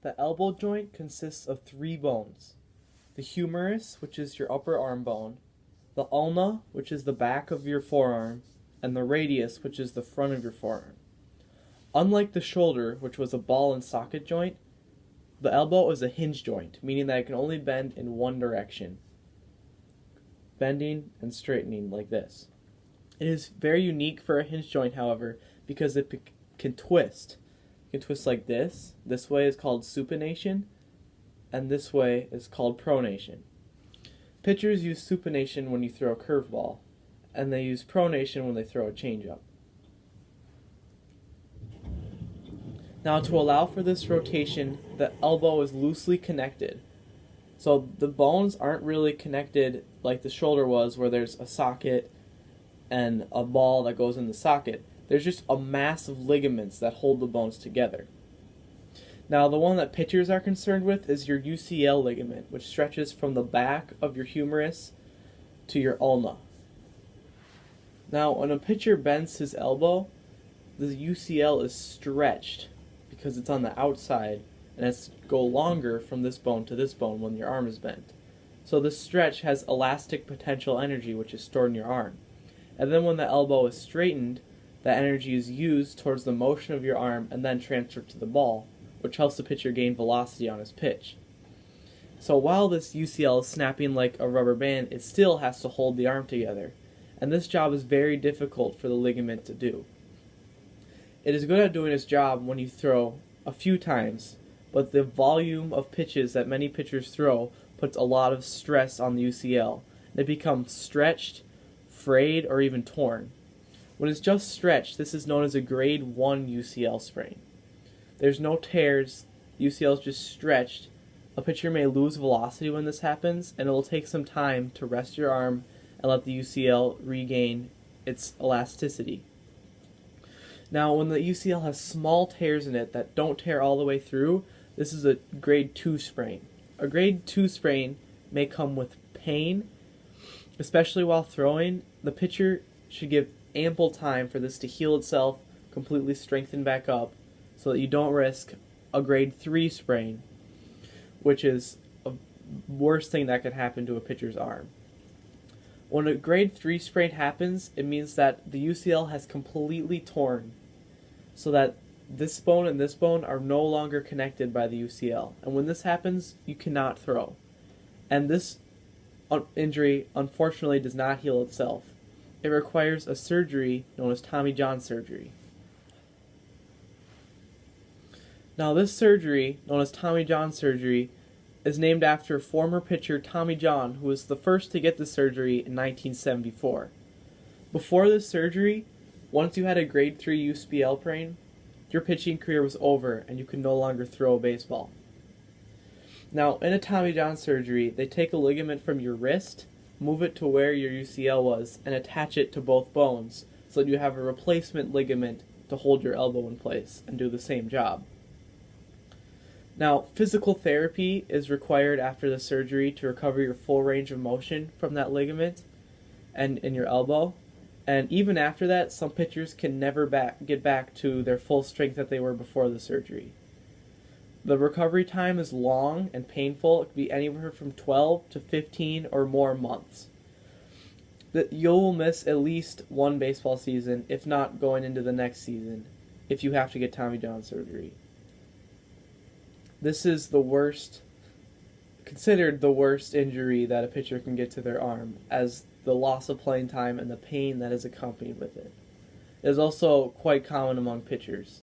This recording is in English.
The elbow joint consists of three bones: the humerus, which is your upper arm bone, the ulna, which is the back of your forearm, and the radius, which is the front of your forearm. Unlike the shoulder, which was a ball and socket joint, the elbow is a hinge joint, meaning that it can only bend in one direction, bending and straightening like this. It is very unique for a hinge joint, however, because it can twist. It can twist like this. This way is called supination, and this way is called pronation. Pitchers use supination when you throw a curveball, and they use pronation when they throw a changeup. Now, to allow for this rotation, the elbow is loosely connected. So the bones aren't really connected like the shoulder was, where there's a socket and a ball that goes in the socket. There's just a mass of ligaments that hold the bones together. Now, the one that pitchers are concerned with is your UCL ligament, which stretches from the back of your humerus to your ulna. Now, when a pitcher bends his elbow, the UCL is stretched because it's on the outside, and it's go longer from this bone to this bone when your arm is bent. So this stretch has elastic potential energy, which is stored in your arm. And then when the elbow is straightened, that energy is used towards the motion of your arm and then transferred to the ball, which helps the pitcher gain velocity on his pitch. So while this UCL is snapping like a rubber band, it still has to hold the arm together. And this job is very difficult for the ligament to do. It is good at doing its job when you throw a few times, but the volume of pitches that many pitchers throw puts a lot of stress on the UCL. It becomes stretched, frayed, or even torn. When it's just stretched, this is known as a grade 1 UCL sprain. There's no tears, the UCL is just stretched. A pitcher may lose velocity when this happens, and it will take some time to rest your arm and let the UCL regain its elasticity. Now, when the UCL has small tears in it that don't tear all the way through, this is a grade 2 sprain. A grade 2 sprain may come with pain, especially while throwing. The pitcher should give ample time for this to heal itself, completely strengthen back up, so that you don't risk a grade 3 sprain, which is a worst thing that could happen to a pitcher's arm. When a grade 3 sprain happens, it means that the UCL has completely torn, so that this bone and this bone are no longer connected by the UCL. And when this happens, you cannot throw. And this injury, unfortunately, does not heal itself. It requires a surgery known as Tommy John surgery. Now, this surgery, known as Tommy John surgery, is named after former pitcher Tommy John, who was the first to get the surgery in 1974. Before this surgery, once you had a grade 3 UCL sprain, your pitching career was over and you could no longer throw a baseball. Now, in a Tommy John surgery, they take a ligament from your wrist, move it to where your UCL was, and attach it to both bones so that you have a replacement ligament to hold your elbow in place and do the same job. Now, physical therapy is required after the surgery to recover your full range of motion from that ligament and in your elbow. And even after that, some pitchers can never get back to their full strength that they were before the surgery. The recovery time is long and painful. It can be anywhere from 12 to 15 or more months. You'll miss at least one baseball season, if not going into the next season, if you have to get Tommy John surgery. This is considered the worst injury that a pitcher can get to their arm, as the loss of playing time and the pain that is accompanied with it. It is also quite common among pitchers.